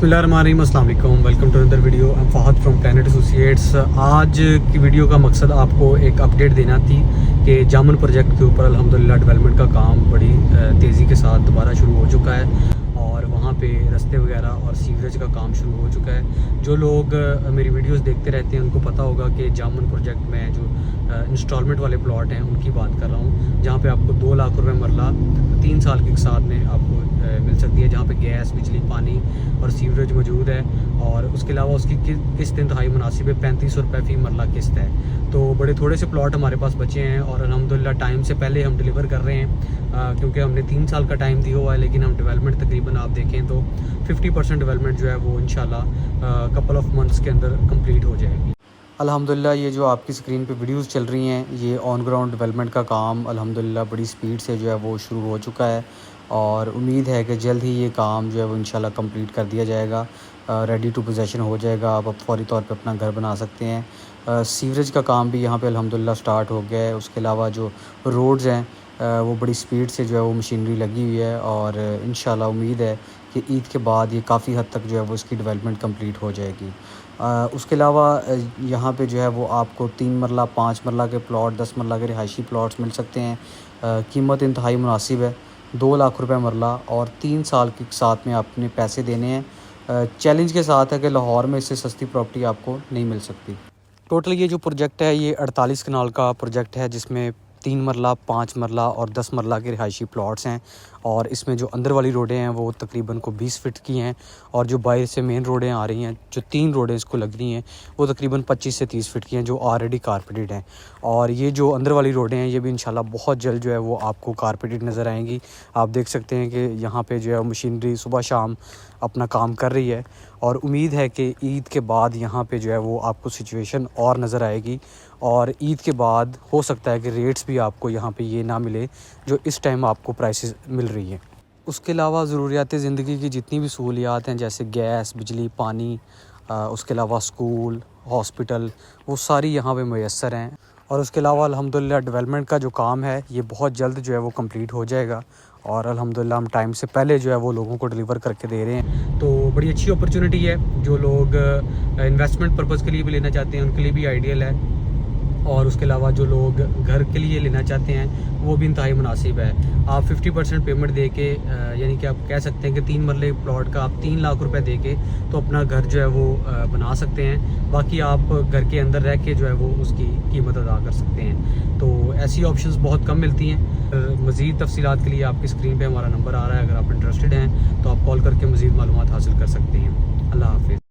बिस्मिल्लाहिर्रहमानिर्रहीम, अस्सलाम वालेकुम, welcome to another video. I am Fahad from planet associates. आज की वीडियो का मकसद आपको एक अपडेट देना थी कि जामन प्रोजेक्ट के ऊपर अल्हम्दुलिल्लाह डेवलपमेंट का काम बड़ी तेज़ी के साथ दोबारा शुरू हो चुका है और वहाँ पे रास्ते वगैरह और सीवरेज का काम शुरू हो चुका है। जो लोग मेरी वीडियोस देखते रहते हैं उनको पता होगा कि जामन प्रोजेक्ट में जो इंस्टॉलमेंट वाले प्लॉट हैं उनकी बात कर रहा हूँ, जहाँ पे आपको 2 लाख रुपए मरला 3 साल के साथ में आपको मिल सकती है, जहाँ पे गैस, बिजली, पानी और सीवरेज मौजूद है। और उसके अलावा उसकी किस्त इंतहाई मुनासिब है, 3500 रुपये फ़ी मरला किस्त है। तो बड़े थोड़े से प्लॉट हमारे पास बचे हैं और अल्हम्दुलिल्लाह टाइम से पहले हम डिलीवर कर रहे हैं, क्योंकि हमने 3 साल का टाइम दिया हुआ है। लेकिन हम डेवलपमेंट तकरीबन आप देखें तो 50% डेवलपमेंट जो है वो इंशाल्लाह कपल ऑफ मंथ्स के अंदर कंप्लीट हो जाएगी। अल्हम्दुलिल्लाह ये जो आपकी स्क्रीन पे वीडियोस चल रही हैं, ये ऑन ग्राउंड डेवलपमेंट का काम अल्हम्दुलिल्लाह बड़ी स्पीड से जो है वो शुरू हो चुका है और उम्मीद है कि जल्द ही ये काम जो है वो इंशाल्लाह कंप्लीट कर दिया जाएगा, रेडी टू पोजेसन हो जाएगा। आप अब फौरी तौर पे अपना घर बना सकते हैं। सीवरेज का काम भी यहाँ पे अल्हम्दुलिल्लाह स्टार्ट हो गया है। उसके अलावा जो रोड्स हैं वो बड़ी स्पीड से जो है वो मशीनरी लगी हुई है और इंशाल्लाह उम्मीद है कि ईद के बाद ये काफ़ी हद तक जो है वो इसकी डेवलपमेंट कंप्लीट हो जाएगी। उसके अलावा यहाँ पे जो है वो आपको 3 मरला, 5 मरला के प्लॉट, 10 मरला के रिहायशी प्लॉट्स मिल सकते हैं। कीमत इंतहाई मुनासिब है, 2 लाख रुपए मरला और 3 साल के साथ में आपने पैसे देने हैं। चैलेंज के साथ है कि लाहौर में इससे सस्ती प्रॉपर्टी आपको नहीं मिल सकती। टोटल ये जो प्रोजेक्ट है ये 48 कनाल का प्रोजेक्ट है, जिसमें 3 मरला, 5 मरला और 10 मरला के रिहायशी प्लॉट्स हैं। और इसमें जो अंदर वाली रोडें हैं वो तकरीबन को 20 फीट की हैं और जो बाहर से मेन रोडें आ रही हैं, जो 3 रोडें इसको लग रही हैं, वो तकरीबन 25 से 30 फीट की हैं, जो ऑलरेडी कारपेटेड हैं। और ये जो अंदर वाली रोडें हैं ये भी इंशाल्लाह बहुत जल्द जो है वो आपको कारपेटेड नज़र आएंगी। आप देख सकते हैं कि यहाँ पे जो है मशीनरी सुबह शाम अपना काम कर रही है और उम्मीद है कि ईद के बाद यहाँ पे जो है वो आपको सिचुएशन और नज़र आएगी और ईद के बाद हो सकता है कि रेट्स भी आपको यहाँ पे ये ना मिले जो इस टाइम आपको प्राइसेस मिल रही हैं। उसके अलावा ज़रूरियात ज़िंदगी की जितनी भी सहूलियात हैं, जैसे गैस, बिजली, पानी, उसके अलावा स्कूल, हॉस्पिटल, वो सारी यहाँ पे मुयस्सर हैं। और उसके अलावा अल्हम्दुलिल्लाह डेवलपमेंट का जो काम है ये बहुत जल्द जो है वो कंप्लीट हो जाएगा और अल्हम्दुलिल्लाह हम टाइम से पहले जो है वो लोगों को डिलीवर करके दे रहे हैं। तो बड़ी अच्छी अपॉर्चुनिटी है। जो लोग इन्वेस्टमेंट पर्पज़ के लिए भी लेना चाहते हैं उनके लिए भी आइडियल है और उसके अलावा जो लोग घर के लिए लेना चाहते हैं वो भी इंतहाई मुनासिब है। आप 50% पेमेंट दे के, यानी कि आप कह सकते हैं कि 3 मरले प्लॉट का आप 3 लाख रुपए दे के तो अपना घर जो है वो बना सकते हैं। बाकी आप घर के अंदर रह के जो है वो उसकी कीमत अदा कर सकते हैं। तो ऐसी ऑप्शंस बहुत कम मिलती हैं। मज़ीद तफसीलात के लिए आपकी स्क्रीन पर हमारा नंबर आ रहा है, अगर आप इंटरेस्टेड हैं तो आप कॉल करके मज़ीद मालूमात हासिल कर सकते हैं। अल्लाह हाफिज़।